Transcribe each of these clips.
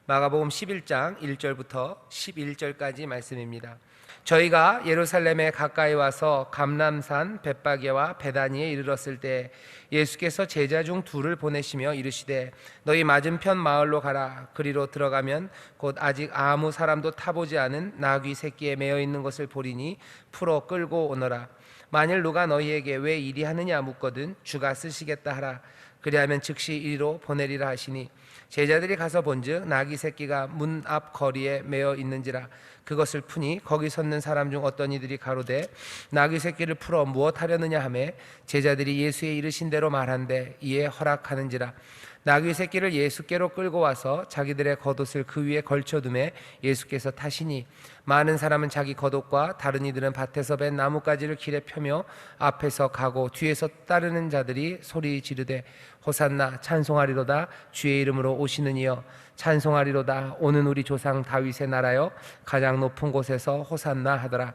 마가복음 11장 1절부터 11절까지 말씀입니다. 저희가 예루살렘에 가까이 와서 감람산 벳바게와 베다니에 이르렀을 때 예수께서 제자 중 둘을 보내시며 이르시되 너희 맞은편 마을로 가라. 그리로 들어가면 곧 아직 아무 사람도 타보지 않은 나귀 새끼에 매어 있는 것을 보리니 풀어 끌고 오너라. 만일 누가 너희에게 왜 이리 하느냐 묻거든 주가 쓰시겠다 하라. 그리하면 즉시 이리로 보내리라 하시니 제자들이 가서 본즉 나귀 새끼가 문 앞 거리에 매어 있는지라. 그것을 푸니 거기 섰는 사람 중 어떤 이들이 가로되 나귀 새끼를 풀어 무엇 하려느냐 하매 제자들이 예수의 이르신 대로 말한대 이에 허락하는지라. 나귀 새끼를 예수께로 끌고 와서 자기들의 겉옷을 그 위에 걸쳐두매 예수께서 타시니 많은 사람은 자기 겉옷과 다른 이들은 밭에서 벤 나뭇가지를 길에 펴며 앞에서 가고 뒤에서 따르는 자들이 소리 지르되 호산나 찬송하리로다 주의 이름으로 오시는 이여 찬송하리로다 오는 우리 조상 다윗의 나라여 가장 높은 곳에서 호산나 하더라.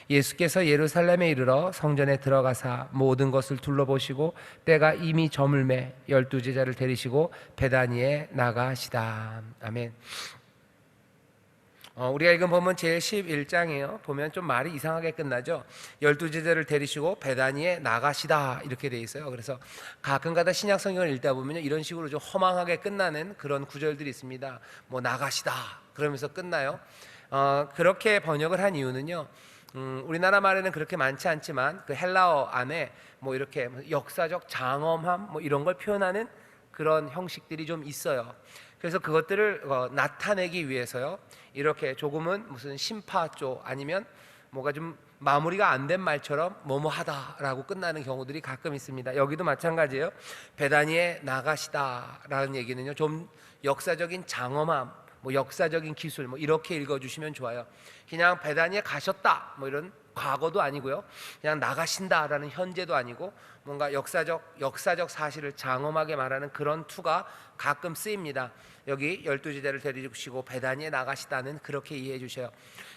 예수께서 예루살렘에 이르러 성전에 들어가사 모든 것을 둘러보시고 때가 이미 저물매 12제자를 데리시고 베다니에 나가시다. 아멘. 우리가 읽은 본문 제일 11장이에요. 보면 좀 말이 이상하게 끝나죠. 12제자를 데리시고 베다니에 나가시다 이렇게 돼 있어요. 그래서 가끔가다 신약 성경을 읽다 보면 이런 식으로 좀 허망하게 끝나는 그런 구절들이 있습니다. 뭐 나가시다 그러면서 끝나요. 그렇게 번역을 한 이유는요. 우리나라 말에는 그렇게 많지 않지만 그 헬라어 안에 뭐 이렇게 역사적 장엄함 뭐 이런 걸 표현하는 그런 형식들이 좀 있어요. 그래서 그것들을 나타내기 위해서요. 이렇게 조금은 무슨 심파조 아니면 뭐가 좀 마무리가 안 된 말처럼 뭐뭐하다라고 끝나는 경우들이 가끔 있습니다. 여기도 마찬가지예요. 베다니에 나가시다라는 얘기는요. 좀 역사적인 장엄함, 뭐 역사적인 기술 뭐 이렇게 읽어주시면 좋아요. 그냥 베다니에 가셨다 뭐 이런 과거도 아니고요. 그냥 나가신다라는 현재도 아니고 뭔가 역사적 사실을 장엄하게 말하는 그런 투가 가끔 쓰입니다. 여기 12제자를 데리시고 베다니에 나가시다는 그렇게 이해해 주셔요.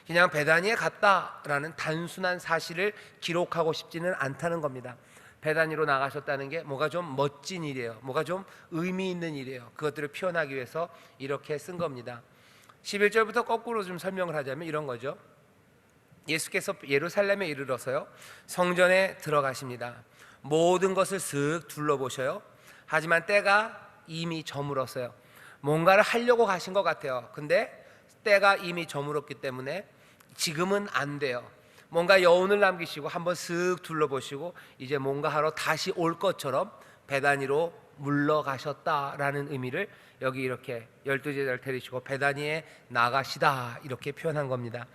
그냥 베다니에 갔다라는 단순한 사실을 기록하고 싶지는 않다는 겁니다. 베다니로 나가셨다는 게 뭐가 좀 멋진 일이에요. 뭐가 좀 의미 있는 일이에요. 그것들을 표현하기 위해서 이렇게 쓴 겁니다. 11절부터 거꾸로 좀 설명을 하자면 이런 거죠. 예수께서 예루살렘에 이르러서요 성전에 들어가십니다. 모든 것을 쓱 둘러보셔요. 하지만 때가 이미 저물었어요. 뭔가를 하려고 가신 것 같아요. 근데 때가 이미 저물었기 때문에 지금은 안 돼요. 뭔가 여운을 남기시고 한번 쓱 둘러보시고 이제 뭔가 하러 다시 올 것처럼 베다니로 물러가셨다라는 의미를 여기 이렇게 12제자를 데리시고 베다니에 나가시다 이렇게 표현한 겁니다.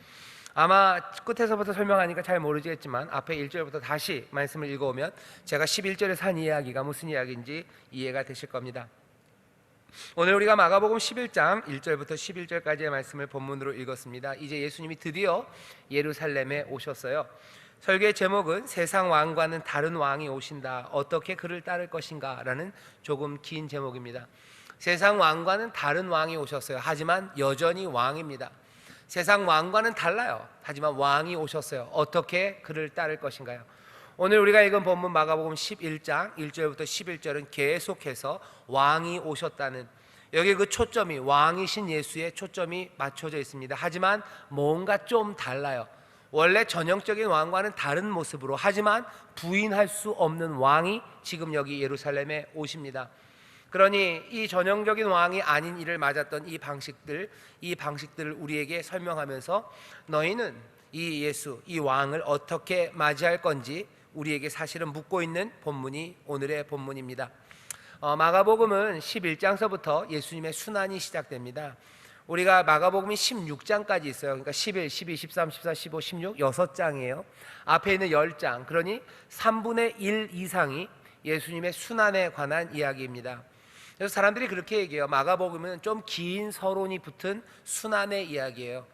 아마 끝에서부터 설명하니까 잘 모르겠지만 앞에 1절부터 다시 말씀을 읽어오면 제가 11절에서 한 이야기가 무슨 이야기인지 이해가 되실 겁니다. 오늘 우리가 마가복음 11장 1절부터 11절까지의 말씀을 본문으로 읽었습니다. 이제 예수님이 드디어 예루살렘에 오셨어요. 설교의 제목은 세상 왕과는 다른 왕이 오신다. 어떻게 그를 따를 것인가 라는 조금 긴 제목입니다. 세상 왕과는 다른 왕이 오셨어요. 하지만 여전히 왕입니다. 세상 왕과는 달라요. 하지만 왕이 오셨어요. 어떻게 그를 따를 것인가요? 오늘 우리가 읽은 본문 마가복음 11장 1절부터 11절은 계속해서 왕이 오셨다는 여기 그 초점이 왕이신 예수의 초점이 맞춰져 있습니다. 하지만 뭔가 좀 달라요. 원래 전형적인 왕과는 다른 모습으로 하지만 부인할 수 없는 왕이 지금 여기 예루살렘에 오십니다. 그러니 이 전형적인 왕이 아닌 이를 맞았던 이 방식들을 우리에게 설명하면서 너희는 이 예수, 이 왕을 어떻게 맞이할 건지 우리에게 사실은 묻고 있는 본문이 오늘의 본문입니다. 마가복음은 11장서부터 예수님의 순환이 시작됩니다. 우리가 마가복음이 16장까지 있어요. 그러니까 11, 12, 13, 14, 15, 16 6장이에요. 앞에 있는 10장, 그러니 3분의 1 이상이 예수님의 순환에 관한 이야기입니다. 그래서 사람들이 그렇게 얘기해요. 마가복음은 좀 긴 서론이 붙은 순환의 이야기예요.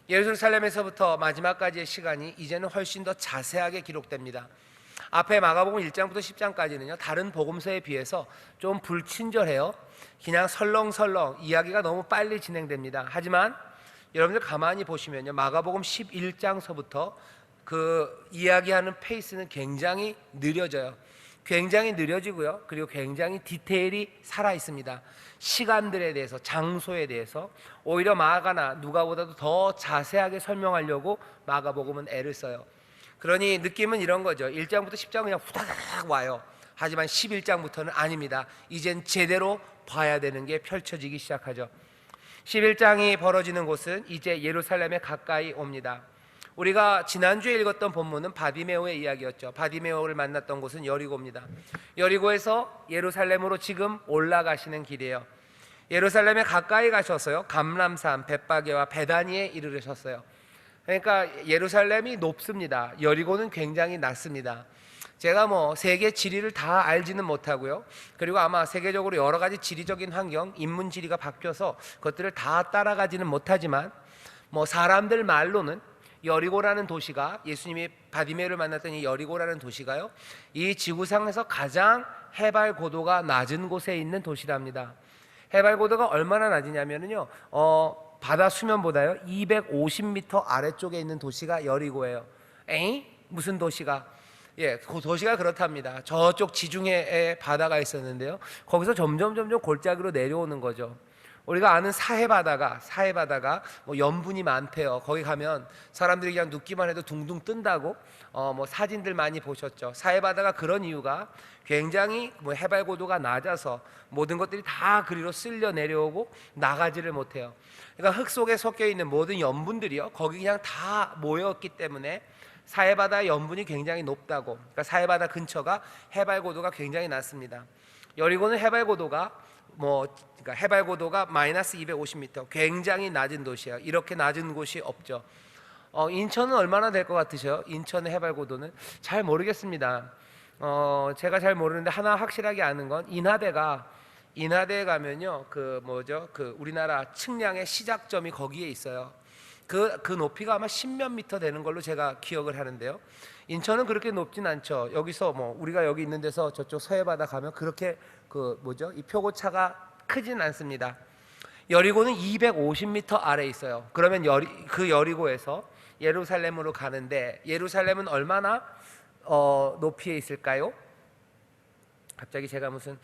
예루살렘에서부터 마지막까지의 시간이 이제는 훨씬 더 자세하게 기록됩니다. 앞에 마가복음 1장부터 10장까지는요 다른 복음서에 비해서 좀 불친절해요. 그냥 설렁설렁 이야기가 너무 빨리 진행됩니다. 하지만 여러분들 가만히 보시면요 마가복음 11장서부터 그 이야기하는 페이스는 굉장히 느려져요. 굉장히 느려지고요. 그리고 굉장히 디테일이 살아 있습니다. 시간들에 대해서, 장소에 대해서 오히려 마가나 누가보다도 더 자세하게 설명하려고 마가복음은 애를 써요. 그러니 느낌은 이런 거죠. 1장부터 10장 그냥 후다닥 와요. 하지만 11장부터는 아닙니다. 이젠 제대로 봐야 되는 게 펼쳐지기 시작하죠. 11장이 벌어지는 곳은 이제 예루살렘에 가까이 옵니다. 우리가 지난주에 읽었던 본문은 바디메오의 이야기였죠. 바디메오를 만났던 곳은 여리고입니다. 여리고에서 예루살렘으로 지금 올라가시는 길이에요. 예루살렘에 가까이 가셔서요, 감람산, 벳바게와 베다니에 이르르셨어요. 그러니까 예루살렘이 높습니다. 여리고는 굉장히 낮습니다. 제가 뭐 세계 지리를 다 알지는 못하고요. 그리고 아마 세계적으로 여러 가지 지리적인 환경, 인문 지리가 바뀌어서 그것들을 다 따라가지는 못하지만 뭐 사람들 말로는 여리고라는 도시가, 예수님이 바디메오를 만났던 이 여리고라는 도시가요, 이 지구상에서 가장 해발 고도가 낮은 곳에 있는 도시랍니다. 해발 고도가 얼마나 낮으냐면요, 바다 수면보다요 250m 아래쪽에 있는 도시가 여리고예요. 에이? 무슨 도시가? 예, 그 도시가 그렇답니다. 저쪽 지중해에 바다가 있었는데요, 거기서 점점 골짜기로 내려오는 거죠. 우리가 아는 사해바다가 뭐 염분이 많대요. 거기 가면 사람들이 그냥 눕기만 해도 둥둥 뜬다고 뭐 사진들 많이 보셨죠. 사해바다가 그런 이유가 굉장히 뭐 해발 고도가 낮아서 모든 것들이 다 그리로 쓸려 내려오고 나가지를 못해요. 그러니까 흙 속에 섞여 있는 모든 염분들이요, 거기 그냥 다 모였기 때문에 사해바다의 염분이 굉장히 높다고. 그러니까 사해바다 근처가 해발 고도가 굉장히 낮습니다. 여리고는 해발 고도가 그러니까 해발 고도가 마이너스 250m, 굉장히 낮은 도시예요. 이렇게 낮은 곳이 없죠. 인천은 얼마나 될 것 같으셔요? 인천의 해발 고도는 잘 모르겠습니다. 제가 잘 모르는데 하나 확실하게 아는 건 인하대에 가면요, 그 우리나라 측량의 시작점이 거기에 있어요. 그 높이가 아마 10몇 미터 되는 걸로 제가 기억을 하는데요. 인천은 그렇게 높진 않죠. 여기서 뭐 우리가 여기 있는 데서 저쪽 서해바다 가면 그렇게 이 표고차가 크진 않습니다. 여리고는 250m 아래에 있어요. 그러면 그 여리고에서 예루살렘으로 가는데, 예루살렘은 얼마나 높이에 있을까요? 갑자기 제가 무슨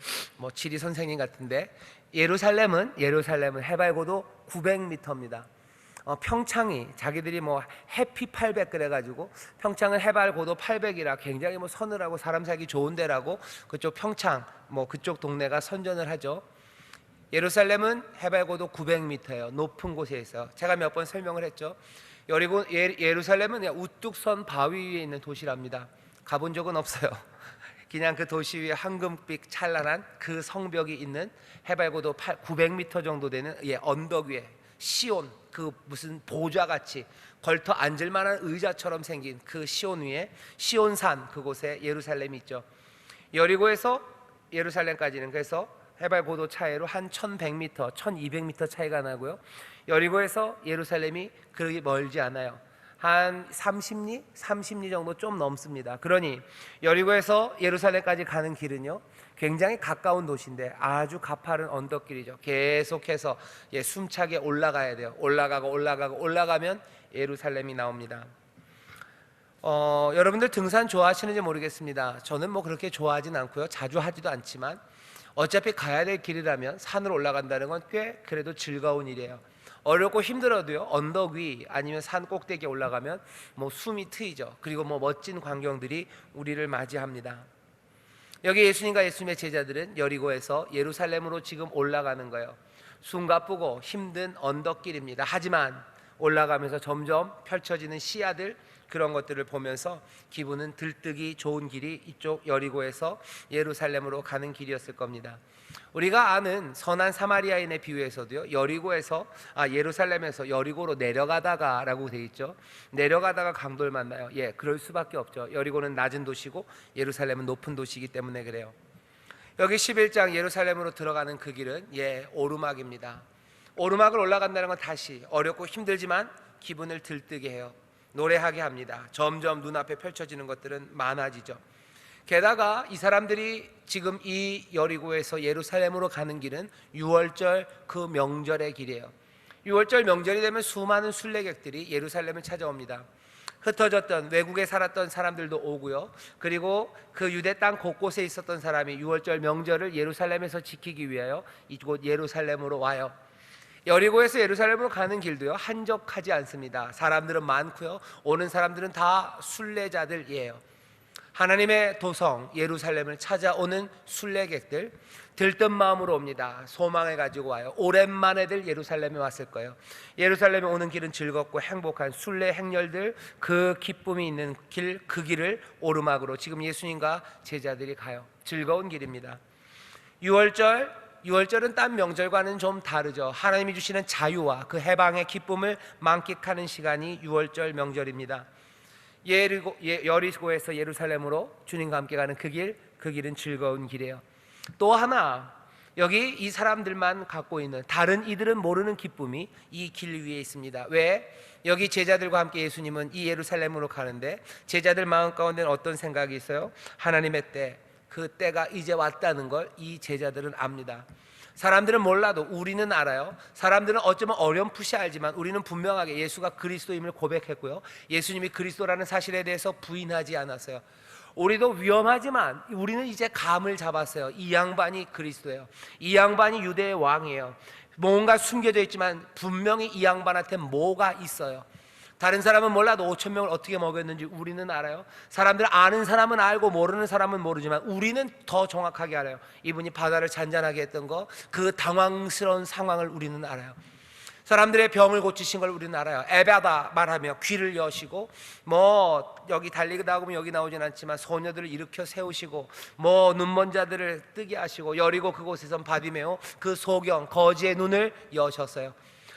지리 선생님 같은데, 예루살렘은 해발고도 900m입니다. 평창이 자기들이 해피 800 그래가지고, 평창은 해발 고도 800이라 굉장히 서늘하고 사람 살기 좋은 데라고 그쪽 평창 그쪽 동네가 선전을 하죠. 예루살렘은 해발 고도 900m예요. 높은 곳에 있어요. 제가 몇 번 설명을 했죠. 예루살렘은 그냥 우뚝 선 바위 위에 있는 도시랍니다. 가본 적은 없어요. 그냥 그 도시 위에 황금빛 찬란한 그 성벽이 있는 해발 고도 900m 정도 되는 언덕 위에 시온, 그 무슨 보좌같이 걸터 앉을 만한 의자처럼 생긴 그 시온 위에, 시온산 그곳에 예루살렘이 있죠. 여리고에서 예루살렘까지는 그래서 해발 고도 차이로 한 1100m, 1200m 차이가 나고요. 여리고에서 예루살렘이 그렇게 멀지 않아요. 한 30리 정도 좀 넘습니다. 그러니 여리고에서 예루살렘까지 가는 길은요, 굉장히 가까운 도시인데 아주 가파른 언덕길이죠. 계속해서 숨차게 올라가야 돼요. 올라가면 예루살렘이 나옵니다. 여러분들 등산 좋아하시는지 모르겠습니다. 저는 그렇게 좋아하진 않고요, 자주 하지도 않지만 어차피 가야 될 길이라면 산으로 올라간다는 건 꽤 그래도 즐거운 일이에요. 어렵고 힘들어도요, 언덕 위 아니면 산 꼭대기에 올라가면 숨이 트이죠. 그리고 멋진 광경들이 우리를 맞이합니다. 여기 예수님과 예수님의 제자들은 여리고에서 예루살렘으로 지금 올라가는 거예요. 숨가쁘고 힘든 언덕길입니다. 하지만 올라가면서 점점 펼쳐지는 시야들, 그런 것들을 보면서 기분은 들뜨기 좋은 길이 이쪽 여리고에서 예루살렘으로 가는 길이었을 겁니다. 우리가 아는 선한 사마리아인의 비유에서도요, 예루살렘에서 여리고로 내려가다가라고 돼 있죠. 내려가다가 강도를 만나요. 그럴 수밖에 없죠. 여리고는 낮은 도시고 예루살렘은 높은 도시이기 때문에 그래요. 여기 11장 예루살렘으로 들어가는 그 길은 오르막입니다. 오르막을 올라간다는 건 다시 어렵고 힘들지만 기분을 들뜨게 해요. 노래하게 합니다. 점점 눈앞에 펼쳐지는 것들은 많아지죠. 게다가 이 사람들이 지금 이 여리고에서 예루살렘으로 가는 길은 6월절 그 명절의 길이에요. 6월절 명절이 되면 수많은 순례객들이 예루살렘을 찾아옵니다. 흩어졌던 외국에 살았던 사람들도 오고요. 그리고 그 유대 땅 곳곳에 있었던 사람이 유월절 명절을 예루살렘에서 지키기 위하여 이곳 예루살렘으로 와요. 여리고에서 예루살렘으로 가는 길도요 한적하지 않습니다. 사람들은 많고요. 오는 사람들은 다 순례자들이에요. 하나님의 도성 예루살렘을 찾아오는 순례객들, 들뜬 마음으로 옵니다. 소망을 가지고 와요. 오랜만에들 예루살렘에 왔을 거예요. 예루살렘에 오는 길은 즐겁고 행복한 순례 행렬들, 그 기쁨이 있는 길, 그 길을 오르막으로 지금 예수님과 제자들이 가요. 즐거운 길입니다. 유월절은 딴 명절과는 좀 다르죠. 하나님이 주시는 자유와 그 해방의 기쁨을 만끽하는 시간이 유월절 명절입니다. 여리고에서 예루살렘으로 주님과 함께 가는 그 길은 즐거운 길이에요. 또 하나, 여기 이 사람들만 갖고 있는, 다른 이들은 모르는 기쁨이 이 길 위에 있습니다. 왜? 여기 제자들과 함께 예수님은 이 예루살렘으로 가는데 제자들 마음 가운데는 어떤 생각이 있어요? 하나님의 때, 그 때가 이제 왔다는 걸 이 제자들은 압니다. 사람들은 몰라도 우리는 알아요. 사람들은 어쩌면 어렴풋이 알지만 우리는 분명하게 예수가 그리스도임을 고백했고요, 예수님이 그리스도라는 사실에 대해서 부인하지 않았어요. 우리도 위험하지만 우리는 이제 감을 잡았어요. 이 양반이 그리스도예요. 이 양반이 유대의 왕이에요. 뭔가 숨겨져 있지만 분명히 이 양반한테 뭐가 있어요. 다른 사람은 몰라도 5천 명을 어떻게 먹였는지 우리는 알아요. 사람들 아는 사람은 알고 모르는 사람은 모르지만 우리는 더 정확하게 알아요. 이분이 바다를 잔잔하게 했던 거, 그 당황스러운 상황을 우리는 알아요. 사람들의 병을 고치신 걸 우리는 알아요. 에바다 말하며 귀를 여시고, 여기 달리다 보면 여기 나오진 않지만 소녀들을 일으켜 세우시고, 눈먼 자들을 뜨게 하시고, 여리고 그곳에선 바디메오 그 소경 거지의 눈을 여셨어요.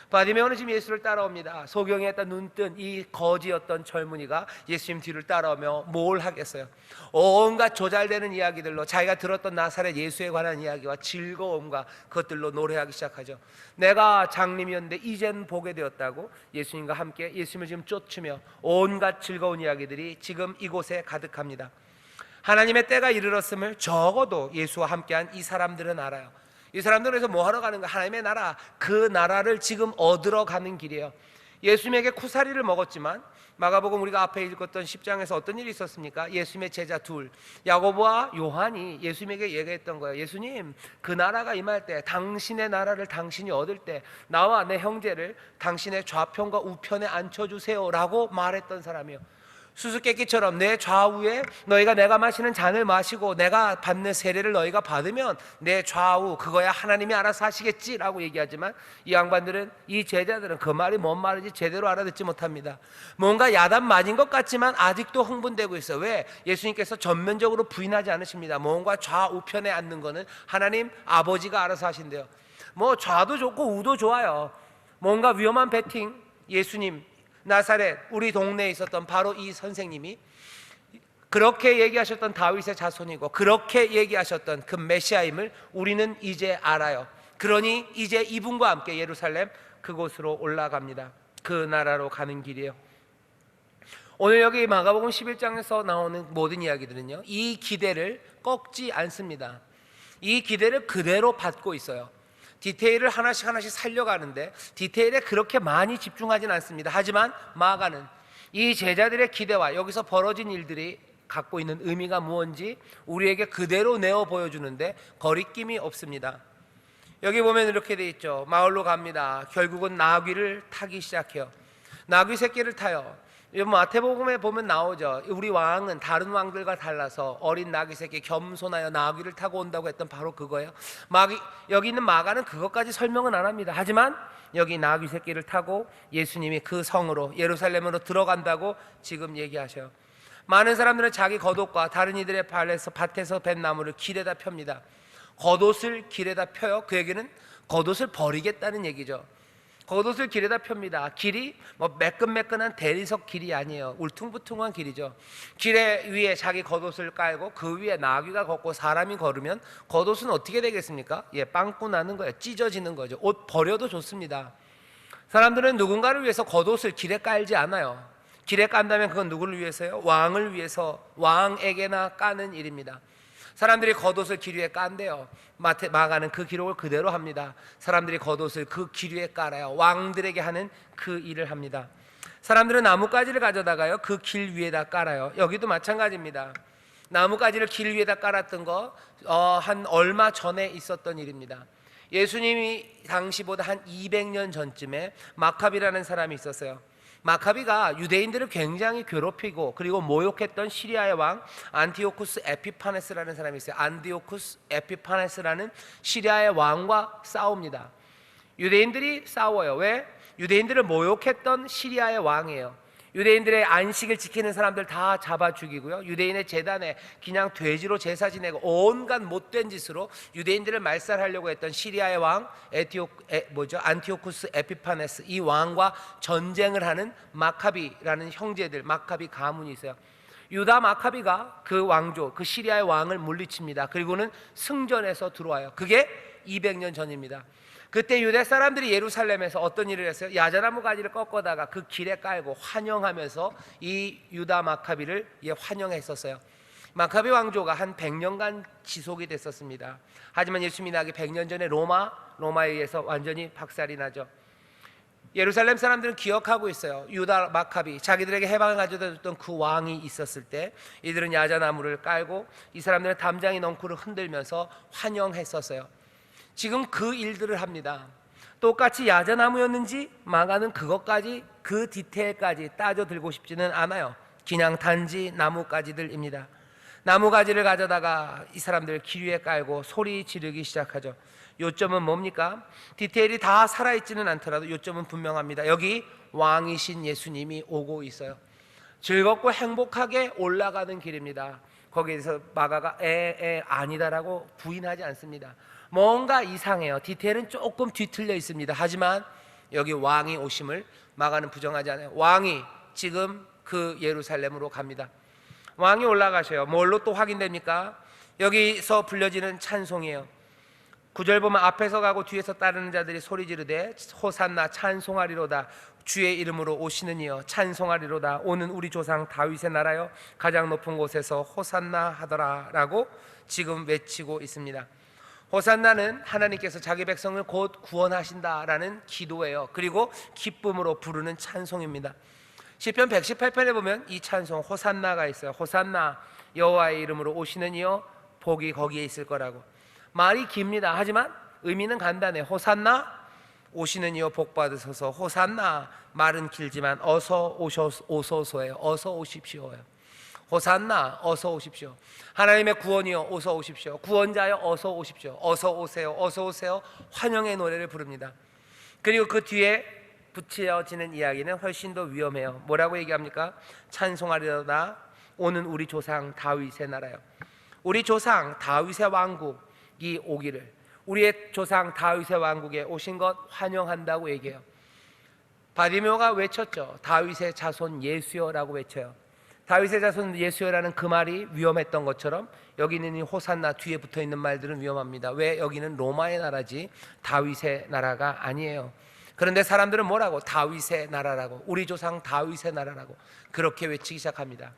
바디메오는 지금 예수를 따라옵니다. 소경에 있다 눈뜬 이 거지였던 젊은이가 예수님 뒤를 따라오며 뭘 하겠어요? 온갖 조잘되는 이야기들로 자기가 들었던 나사렛 예수에 관한 이야기와 즐거움과 그것들로 노래하기 시작하죠. 내가 장님이었는데 이젠 보게 되었다고 예수님과 함께 예수님을 지금 쫓으며 온갖 즐거운 이야기들이 지금 이곳에 가득합니다. 하나님의 때가 이르렀음을 적어도 예수와 함께한 이 사람들은 알아요. 이 사람들은 그래서 뭐 하러 가는 거야? 하나님의 나라, 그 나라를 지금 얻으러 가는 길이에요. 예수님에게 쿠사리를 먹었지만 마가복음 우리가 앞에 읽었던 10장에서 어떤 일이 있었습니까? 예수님의 제자 둘, 야고보와 요한이 예수님에게 얘기했던 거예요. 예수님, 그 나라가 임할 때, 당신의 나라를 당신이 얻을 때 나와 내 형제를 당신의 좌편과 우편에 앉혀주세요 라고 말했던 사람이에요. 수수께끼처럼 내 좌우에 너희가 내가 마시는 잔을 마시고 내가 받는 세례를 너희가 받으면 내 좌우 그거야 하나님이 알아서 하시겠지라고 얘기하지만 이 양반들은, 이 제자들은 그 말이 뭔 말인지 제대로 알아듣지 못합니다. 뭔가 야단 맞은 것 같지만 아직도 흥분되고 있어요. 왜? 예수님께서 전면적으로 부인하지 않으십니다. 뭔가 좌우편에 앉는 거는 하나님 아버지가 알아서 하신대요. 좌도 좋고 우도 좋아요. 뭔가 위험한 배팅, 예수님 나사렛 우리 동네에 있었던 바로 이 선생님이 그렇게 얘기하셨던 다윗의 자손이고 그렇게 얘기하셨던 그 메시아임을 우리는 이제 알아요. 그러니 이제 이분과 함께 예루살렘 그곳으로 올라갑니다. 그 나라로 가는 길이에요. 오늘 여기 마가복음 11장에서 나오는 모든 이야기들은요, 이 기대를 꺾지 않습니다. 이 기대를 그대로 받고 있어요. 디테일을 하나씩 살려가는데 디테일에 그렇게 많이 집중하진 않습니다. 하지만 마가는 이 제자들의 기대와 여기서 벌어진 일들이 갖고 있는 의미가 무엇인지 우리에게 그대로 내어 보여주는데 거리낌이 없습니다. 여기 보면 이렇게 돼 있죠. 마을로 갑니다. 결국은 나귀를 타기 시작해요. 나귀 새끼를 타요. 마태복음에 보면 나오죠. 우리 왕은 다른 왕들과 달라서 어린 나귀 새끼 겸손하여 나귀를 타고 온다고 했던 바로 그거예요. 여기 있는 마가는 그것까지 설명은 안 합니다. 하지만 여기 나귀 새끼를 타고 예수님이 그 성으로 예루살렘으로 들어간다고 지금 얘기하셔요. 많은 사람들은 자기 겉옷과 다른 이들의 밭에서 벤 나무를 길에다 펴니다. 겉옷을 길에다 펴요. 그 얘기는 겉옷을 버리겠다는 얘기죠. 겉옷을 길에다 펴니다. 길이 매끈매끈한 대리석 길이 아니에요. 울퉁불퉁한 길이죠. 길에 위에 자기 겉옷을 깔고 그 위에 나귀가 걷고 사람이 걸으면 겉옷은 어떻게 되겠습니까? 빵꾸 나는 거예요. 찢어지는 거죠. 옷 버려도 좋습니다. 사람들은 누군가를 위해서 겉옷을 길에 깔지 않아요. 길에 깐다면 그건 누구를 위해서요? 왕을 위해서, 왕에게나 까는 일입니다. 사람들이 겉옷을 길 위에 깐대요. 마가는 그 기록을 그대로 합니다. 사람들이 겉옷을 그 길 위에 깔아요. 왕들에게 하는 그 일을 합니다. 사람들은 나뭇가지를 가져다가요 그 길 위에다 깔아요. 여기도 마찬가지입니다. 나뭇가지를 길 위에다 깔았던 거 한 얼마 전에 있었던 일입니다. 예수님이 당시보다 한 200년 전쯤에 마카비라는 사람이 있었어요. 마카비가 유대인들을 굉장히 괴롭히고 그리고 모욕했던 시리아의 왕 안티오쿠스 에피파네스라는 사람이 있어요. 안티오쿠스 에피파네스라는 시리아의 왕과 싸웁니다. 유대인들이 싸워요. 왜? 유대인들을 모욕했던 시리아의 왕이에요. 유대인들의 안식을 지키는 사람들 다 잡아 죽이고요. 유대인의 제단에 그냥 돼지로 제사 지내고 온갖 못된 짓으로 유대인들을 말살하려고 했던 시리아의 왕 안티오쿠스 에피파네스, 이 왕과 전쟁을 하는 마카비라는 형제들, 마카비 가문이 있어요. 유다 마카비가 그 왕조, 그 시리아의 왕을 물리칩니다. 그리고는 승전해서 들어와요. 그게 200년 전입니다. 그때 유대 사람들이 예루살렘에서 어떤 일을 했어요? 야자나무 가지를 꺾어다가 그 길에 깔고 환영하면서 이 유다 마카비를 환영했었어요. 마카비 왕조가 한 100년간 지속이 됐었습니다. 하지만 예수님이 나기 100년 전에 로마에 의해서 완전히 박살이 나죠. 예루살렘 사람들은 기억하고 있어요. 유다 마카비, 자기들에게 해방을 가져다 줬던 그 왕이 있었을 때 이들은 야자나무를 깔고 이 사람들은 담장이 넝쿨을 흔들면서 환영했었어요. 지금 그 일들을 합니다. 똑같이 야자나무였는지 망하는 그것까지, 그 디테일까지 따져 들고 싶지는 않아요. 그냥 단지 나뭇가지들입니다. 나무가지를 가져다가 이 사람들 길 위에 깔고 소리 지르기 시작하죠. 요점은 뭡니까? 디테일이 다 살아있지는 않더라도 요점은 분명합니다. 여기 왕이신 예수님이 오고 있어요. 즐겁고 행복하게 올라가는 길입니다. 거기에서 마가가 아니다라고 부인하지 않습니다. 뭔가 이상해요. 디테일은 조금 뒤틀려 있습니다. 하지만 여기 왕이 오심을 마가는 부정하지 않아요. 왕이 지금 그 예루살렘으로 갑니다. 왕이 올라가셔요. 뭘로 또 확인됩니까? 여기서 불려지는 찬송이에요. 9절 보면 앞에서 가고 뒤에서 따르는 자들이 소리 지르되 호산나 찬송하리로다. 주의 이름으로 오시는 이여 찬송하리로다. 오는 우리 조상 다윗의 나라여 가장 높은 곳에서 호산나 하더라 라고 지금 외치고 있습니다. 호산나는 하나님께서 자기 백성을 곧 구원하신다라는 기도예요. 그리고 기쁨으로 부르는 찬송입니다. 시편 118편에 보면 이 찬송 호산나가 있어요. 호산나 여호와의 이름으로 오시는 이여 복이 거기에 있을 거라고. 말이 깁니다. 하지만 의미는 간단해. 호산나 오시는 이여 복 받으소서. 호산나 말은 길지만 어서 오소서예요. 어서 오십시오예요. 호산나 어서 오십시오. 하나님의 구원이여 어서 오십시오. 구원자여 어서 오십시오. 어서 오세요. 어서 오세요. 환영의 노래를 부릅니다. 그리고 그 뒤에 붙여지는 이야기는 훨씬 더 위험해요. 뭐라고 얘기합니까? 찬송하리로다. 오는 우리 조상 다윗의 나라요. 우리 조상 다윗의 왕국이 오기를, 우리의 조상 다윗의 왕국에 오신 것 환영한다고 얘기해요. 바디메오가 외쳤죠. 다윗의 자손 예수여라고 외쳐요. 다윗의 자손 예수여라는 그 말이 위험했던 것처럼 여기 있는 이 호산나 뒤에 붙어있는 말들은 위험합니다. 왜? 여기는 로마의 나라지 다윗의 나라가 아니에요. 그런데 사람들은 뭐라고? 다윗의 나라라고, 우리 조상 다윗의 나라라고 그렇게 외치기 시작합니다.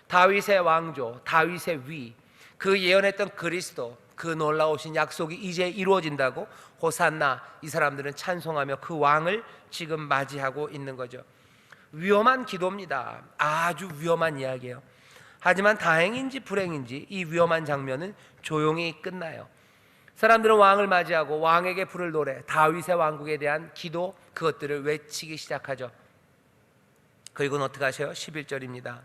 다윗의 왕조, 다윗의 위, 그 예언했던 그리스도, 그 놀라우신 약속이 이제 이루어진다고 호산나, 이 사람들은 찬송하며 그 왕을 지금 맞이하고 있는 거죠. 위험한 기도입니다. 아주 위험한 이야기예요. 하지만 다행인지 불행인지 이 위험한 장면은 조용히 끝나요. 사람들은 왕을 맞이하고 왕에게 부를 노래, 다윗의 왕국에 대한 기도, 그것들을 외치기 시작하죠. 그리고는 어떻게 하셔요? 11절입니다.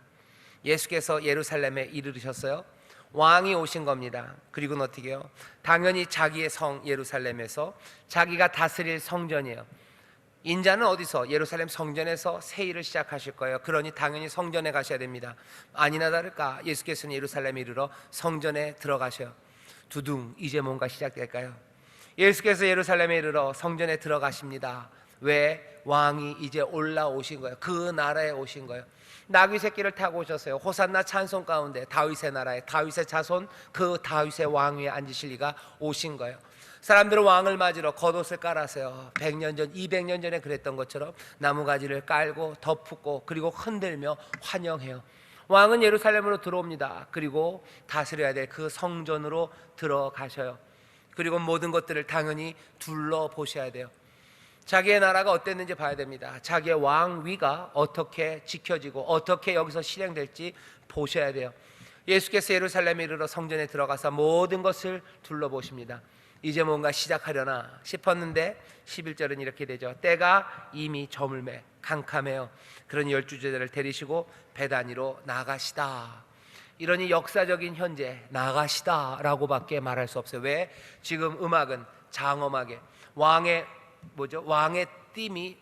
예수께서 예루살렘에 이르르셨어요. 왕이 오신 겁니다. 그리고는 어떻게 해요? 당연히 자기의 성 예루살렘에서 자기가 다스릴 성전이에요. 인자는 어디서? 예루살렘 성전에서 새 일을 시작하실 거예요. 그러니 당연히 성전에 가셔야 됩니다. 아니나 다를까 예수께서는 예루살렘에 이르러 성전에 들어가셔요. 두둥, 이제 뭔가 시작될까요? 예수께서 예루살렘에 이르러 성전에 들어가십니다. 왜? 왕이 이제 올라오신 거예요. 그 나라에 오신 거예요. 나귀 새끼를 타고 오셨어요. 호산나 찬송 가운데 다윗의 나라에 다윗의 자손, 그 다윗의 왕 위에 앉으실 이가 오신 거예요. 사람들은 왕을 맞으러 겉옷을 깔았어요. 100년 전, 200년 전에 그랬던 것처럼 나무가지를 깔고 덮고 그리고 흔들며 환영해요. 왕은 예루살렘으로 들어옵니다. 그리고 다스려야 될 그 성전으로 들어가셔요. 그리고 모든 것들을 당연히 둘러보셔야 돼요. 자기의 나라가 어땠는지 봐야 됩니다. 자기의 왕위가 어떻게 지켜지고 어떻게 여기서 실행될지 보셔야 돼요. 예수께서 예루살렘에 이르러 성전에 들어가서 모든 것을 둘러보십니다. 이제 뭔가 시작하려나 싶었는데 11절은 이렇게 되죠. 때가 이미 저물매 캄캄해요. 그러니 12제자를 데리시고 베다니로 나가시다. 이러니 역사적인 현재 나가시다라고밖에 말할 수 없어요. 왜? 지금 음악은 장엄하게 왕의 띠이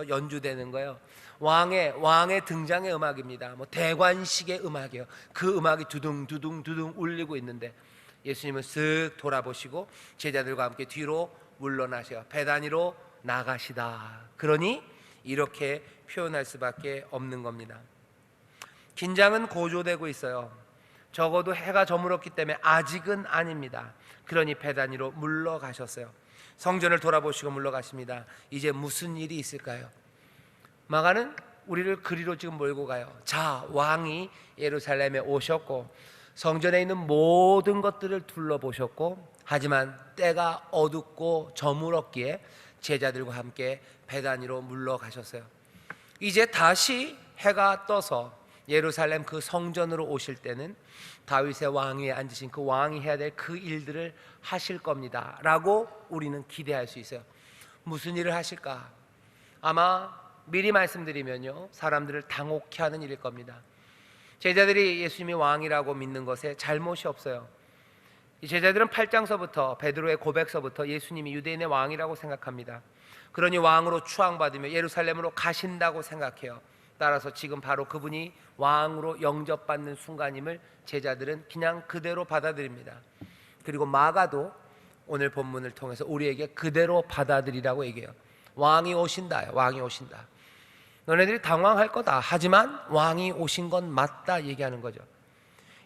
연주되는 거예요. 왕의 등장의 음악입니다. 대관식의 음악이에요. 그 음악이 두둥두둥 울리고 있는데 예수님은 쓱 돌아보시고 제자들과 함께 뒤로 물러나셔요. 베다니로 나가시다. 그러니 이렇게 표현할 수밖에 없는 겁니다. 긴장은 고조되고 있어요. 적어도 해가 저물었기 때문에 아직은 아닙니다. 그러니 베다니로 물러가셨어요. 성전을 돌아보시고 물러가십니다. 이제 무슨 일이 있을까요? 마가는 우리를 그리로 지금 몰고 가요. 자, 왕이 예루살렘에 오셨고 성전에 있는 모든 것들을 둘러보셨고, 하지만 때가 어둡고 저물었기에 제자들과 함께 베다니로 물러가셨어요. 이제 다시 해가 떠서 예루살렘 그 성전으로 오실 때는 다윗의 왕위에 앉으신 그 왕이 해야 될 그 일들을 하실 겁니다 라고 우리는 기대할 수 있어요. 무슨 일을 하실까? 아마 미리 말씀드리면요, 사람들을 당혹해 하는 일일 겁니다. 제자들이 예수님이 왕이라고 믿는 것에 잘못이 없어요. 이 제자들은 8장서부터 베드로의 고백서부터 예수님이 유대인의 왕이라고 생각합니다. 그러니 왕으로 추앙받으며 예루살렘으로 가신다고 생각해요. 따라서 지금 바로 그분이 왕으로 영접받는 순간임을 제자들은 그냥 그대로 받아들입니다. 그리고 마가도 오늘 본문을 통해서 우리에게 그대로 받아들이라고 얘기해요. 왕이 오신다. 왕이 오신다. 너네들이 당황할 거다. 하지만 왕이 오신 건 맞다 얘기하는 거죠.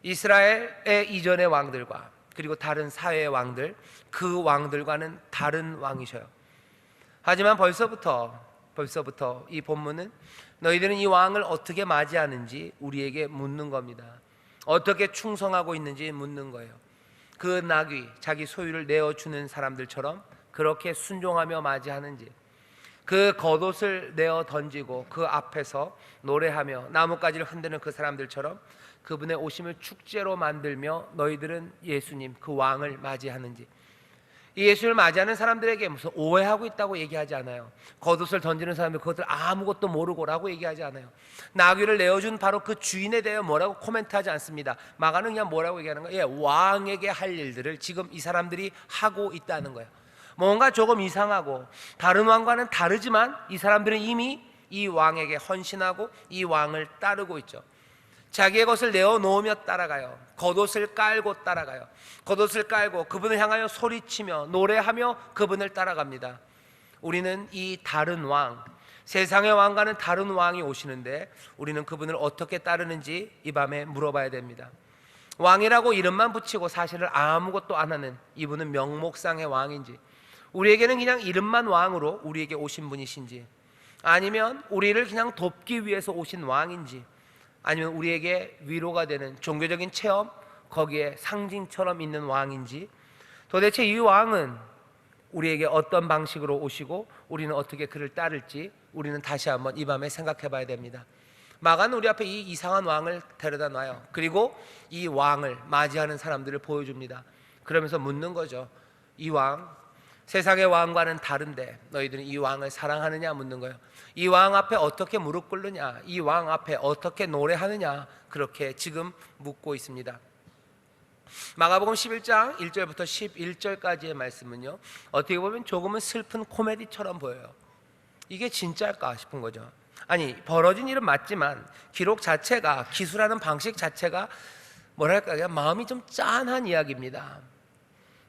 이스라엘의 이전의 왕들과 그리고 다른 사회의 왕들, 그 왕들과는 다른 왕이셔요. 하지만 벌써부터 이 본문은 너희들은 이 왕을 어떻게 맞이하는지 우리에게 묻는 겁니다. 어떻게 충성하고 있는지 묻는 거예요. 그 나귀, 자기 소유를 내어주는 사람들처럼 그렇게 순종하며 맞이하는지, 그 겉옷을 내어 던지고 그 앞에서 노래하며 나뭇가지를 흔드는 그 사람들처럼 그분의 오심을 축제로 만들며 너희들은 예수님 그 왕을 맞이하는지. 이 예수를 맞이하는 사람들에게 무슨 오해하고 있다고 얘기하지 않아요. 겉옷을 던지는 사람들 그것을 아무것도 모르고라고 얘기하지 않아요. 나귀를 내어준 바로 그 주인에 대해 뭐라고 코멘트하지 않습니다. 마가는 그냥 뭐라고 얘기하는 거예요? 왕에게 할 일들을 지금 이 사람들이 하고 있다는 거예요. 뭔가 조금 이상하고 다른 왕과는 다르지만 이 사람들은 이미 이 왕에게 헌신하고 이 왕을 따르고 있죠. 자기의 것을 내어놓으며 따라가요. 겉옷을 깔고 따라가요. 겉옷을 깔고 그분을 향하여 소리치며 노래하며 그분을 따라갑니다. 우리는 이 다른 왕, 세상의 왕과는 다른 왕이 오시는데 우리는 그분을 어떻게 따르는지 이 밤에 물어봐야 됩니다. 왕이라고 이름만 붙이고 사실을 아무것도 안 하는 이분은 명목상의 왕인지, 우리에게는 그냥 이름만 왕으로 우리에게 오신 분이신지, 아니면 우리를 그냥 돕기 위해서 오신 왕인지, 아니면 우리에게 위로가 되는 종교적인 체험, 거기에 상징처럼 있는 왕인지, 도대체 이 왕은 우리에게 어떤 방식으로 오시고 우리는 어떻게 그를 따를지 우리는 다시 한번 이 밤에 생각해 봐야 됩니다. 마가는 우리 앞에 이 이상한 왕을 데려다 놔요. 그리고 이 왕을 맞이하는 사람들을 보여줍니다. 그러면서 묻는 거죠. 이 왕, 세상의 왕과는 다른데 너희들은 이 왕을 사랑하느냐 묻는 거예요. 이 왕 앞에 어떻게 무릎 꿇느냐, 이 왕 앞에 어떻게 노래하느냐, 그렇게 지금 묻고 있습니다. 마가복음 11장 1절부터 11절까지의 말씀은요, 어떻게 보면 조금은 슬픈 코미디처럼 보여요. 이게 진짜일까 싶은 거죠. 아니, 벌어진 일은 맞지만 기록 자체가, 기술하는 방식 자체가 뭐랄까, 그냥 마음이 좀 짠한 이야기입니다.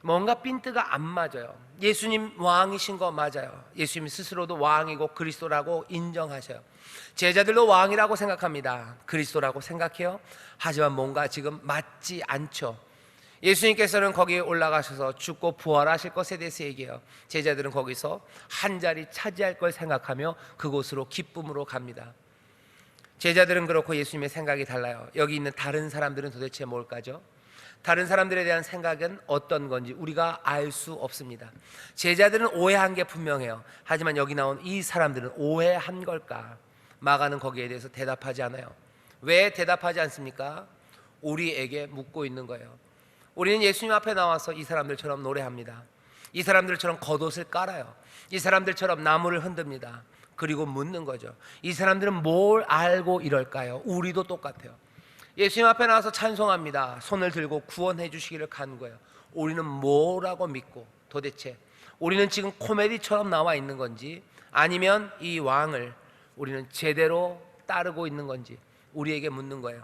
뭔가 핀트가 안 맞아요. 예수님 왕이신 거 맞아요. 예수님 스스로도 왕이고 그리스도라고 인정하셔요. 제자들도 왕이라고 생각합니다. 그리스도라고 생각해요. 하지만 뭔가 지금 맞지 않죠. 예수님께서는 거기에 올라가셔서 죽고 부활하실 것에 대해서 얘기해요. 제자들은 거기서 한 자리 차지할 걸 생각하며 그곳으로 기쁨으로 갑니다. 제자들은 그렇고 예수님의 생각이 달라요. 여기 있는 다른 사람들은 도대체 뭘까죠? 다른 사람들에 대한 생각은 어떤 건지 우리가 알 수 없습니다. 제자들은 오해한 게 분명해요. 하지만 여기 나온 이 사람들은 오해한 걸까? 마가는 거기에 대해서 대답하지 않아요. 왜 대답하지 않습니까? 우리에게 묻고 있는 거예요. 우리는 예수님 앞에 나와서 이 사람들처럼 노래합니다. 이 사람들처럼 겉옷을 깔아요. 이 사람들처럼 나무를 흔듭니다. 그리고 묻는 거죠. 이 사람들은 뭘 알고 이럴까요? 우리도 똑같아요. 예수님 앞에 나와서 찬송합니다. 손을 들고 구원해 주시기를 간구해요. 우리는 뭐라고 믿고, 도대체 우리는 지금 코미디처럼 나와 있는 건지, 아니면 이 왕을 우리는 제대로 따르고 있는 건지 우리에게 묻는 거예요.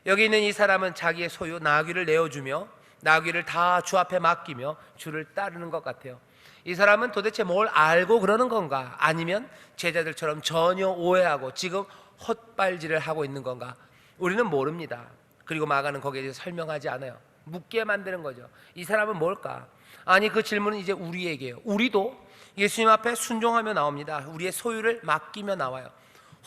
여기 있는 이 사람은 자기의 소유 나귀를 내어주며 나귀를 다 주 앞에 맡기며 주를 따르는 것 같아요. 이 사람은 도대체 뭘 알고 그러는 건가? 아니면 제자들처럼 전혀 오해하고 지금 헛발질을 하고 있는 건가? 우리는 모릅니다. 그리고 마가는 거기에 대해서 설명하지 않아요. 묻게 만드는 거죠. 이 사람은 뭘까? 아니, 그 질문은 이제 우리에게요. 우리도 예수님 앞에 순종하며 나옵니다. 우리의 소유를 맡기며 나와요.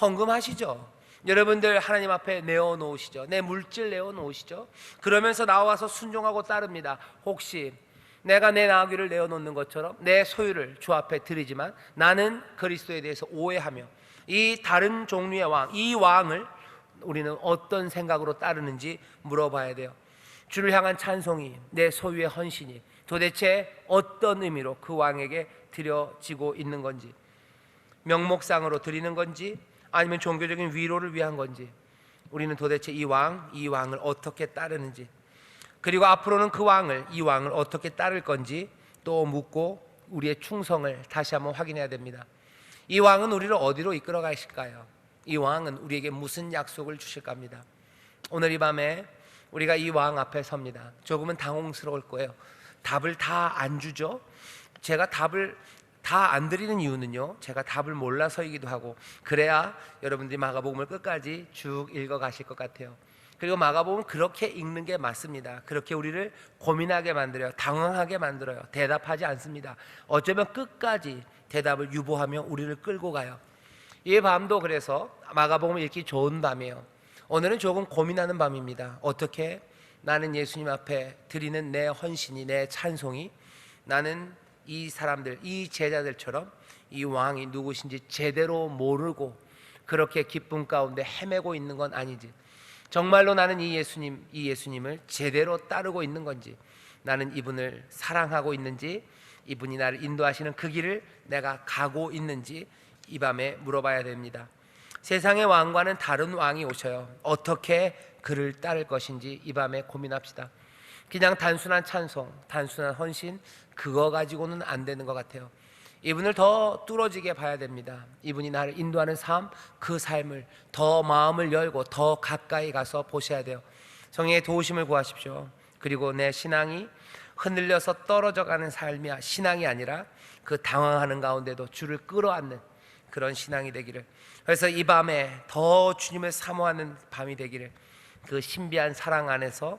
헌금하시죠. 여러분들 하나님 앞에 내어놓으시죠. 내 물질 내어놓으시죠. 그러면서 나와서 순종하고 따릅니다. 혹시 내가 내 나귀를 내어놓는 것처럼 내 소유를 주 앞에 드리지만 나는 그리스도에 대해서 오해하며 이 다른 종류의 왕, 이 왕을 우리는 어떤 생각으로 따르는지 물어봐야 돼요. 주를 향한 찬송이, 내 소유의 헌신이 도대체 어떤 의미로 그 왕에게 드려지고 있는 건지, 명목상으로 드리는 건지 아니면 종교적인 위로를 위한 건지, 우리는 도대체 이 왕을 어떻게 따르는지, 그리고 앞으로는 이 왕을 어떻게 따를 건지 또 묻고 우리의 충성을 다시 한번 확인해야 됩니다. 이 왕은 우리를 어디로 이끌어 가실까요? 이 왕은 우리에게 무슨 약속을 주실까 합니다. 오늘 이 밤에 우리가 이 왕 앞에 섭니다. 조금은 당혹스러울 거예요. 답을 다 안 주죠. 제가 답을 다 안 드리는 이유는요, 제가 답을 몰라서이기도 하고, 그래야 여러분들이 마가복음을 끝까지 쭉 읽어 가실 것 같아요. 그리고 마가복음은 그렇게 읽는 게 맞습니다. 그렇게 우리를 고민하게 만들어요. 당황하게 만들어요. 대답하지 않습니다. 어쩌면 끝까지 대답을 유보하며 우리를 끌고 가요. 이 밤도 그래서 마가복음을 읽기 좋은 밤이에요. 오늘은 조금 고민하는 밤입니다. 어떻게 나는 예수님 앞에 드리는 내 헌신이, 내 찬송이, 나는 이 사람들, 이 제자들처럼 이 왕이 누구신지 제대로 모르고 그렇게 기쁨 가운데 헤매고 있는 건 아니지, 정말로 나는 이 예수님을 제대로 따르고 있는 건지, 나는 이분을 사랑하고 있는지, 이분이 나를 인도하시는 그 길을 내가 가고 있는지 이 밤에 물어봐야 됩니다. 세상의 왕과는 다른 왕이 오셔요. 어떻게 그를 따를 것인지 이 밤에 고민합시다. 그냥 단순한 찬송, 단순한 헌신, 그거 가지고는 안 되는 것 같아요. 이분을 더 뚫어지게 봐야 됩니다. 이분이 나를 인도하는 삶, 그 삶을 더 마음을 열고 더 가까이 가서 보셔야 돼요. 성령의 도우심을 구하십시오. 그리고 내 신앙이 흔들려서 떨어져가는 삶이 신앙이 아니라 그 당황하는 가운데도 주를 끌어안는 그런 신앙이 되기를, 그래서 이 밤에 더 주님을 사모하는 밤이 되기를, 그 신비한 사랑 안에서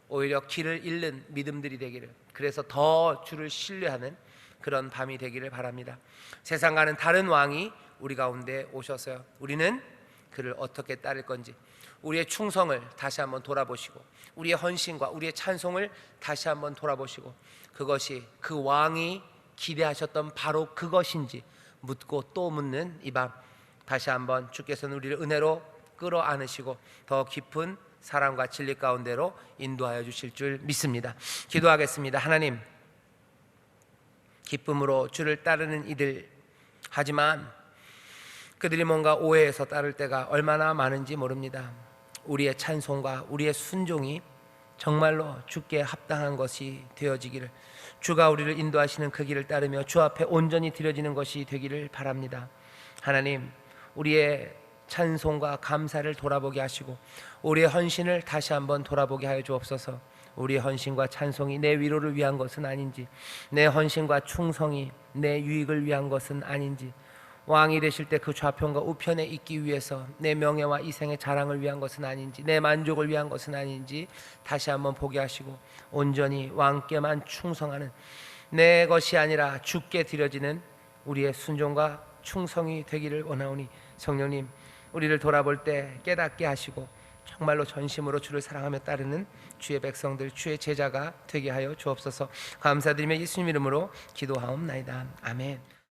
오히려 길을 잃는 믿음들이 되기를, 그래서 더 주를 신뢰하는 그런 밤이 되기를 바랍니다. 세상과는 다른 왕이 우리 가운데 오셔서요, 우리는 그를 어떻게 따를 건지 우리의 충성을 다시 한번 돌아보시고, 우리의 헌신과 우리의 찬송을 다시 한번 돌아보시고, 그것이 그 왕이 기대하셨던 바로 그것인지 묻고 또 묻는 이 밤, 다시 한번 주께서는 우리를 은혜로 끌어안으시고 더 깊은 사랑과 진리 가운데로 인도하여 주실 줄 믿습니다. 기도하겠습니다. 하나님, 기쁨으로 주를 따르는 이들, 하지만 그들이 뭔가 오해해서 따를 때가 얼마나 많은지 모릅니다. 우리의 찬송과 우리의 순종이 정말로 주께 합당한 것이 되어지기를, 주가 우리를 인도하시는 그 길을 따르며 주 앞에 온전히 드려지는 것이 되기를 바랍니다. 하나님, 우리의 찬송과 감사를 돌아보게 하시고 우리의 헌신을 다시 한번 돌아보게 하여 주옵소서. 우리의 헌신과 찬송이 내 위로를 위한 것은 아닌지, 내 헌신과 충성이 내 유익을 위한 것은 아닌지, 왕이 되실 때 그 좌편과 우편에 있기 위해서 내 명예와 이생의 자랑을 위한 것은 아닌지, 내 만족을 위한 것은 아닌지 다시 한번 보게 하시고 온전히 왕께만 충성하는, 내 것이 아니라 주께 드려지는 우리의 순종과 충성이 되기를 원하오니, 성령님, 우리를 돌아볼 때 깨닫게 하시고 정말로 전심으로 주를 사랑하며 따르는 주의 백성들, 주의 제자가 되게 하여 주옵소서. 감사드리며 예수님 이름으로 기도하옵나이다. 아멘.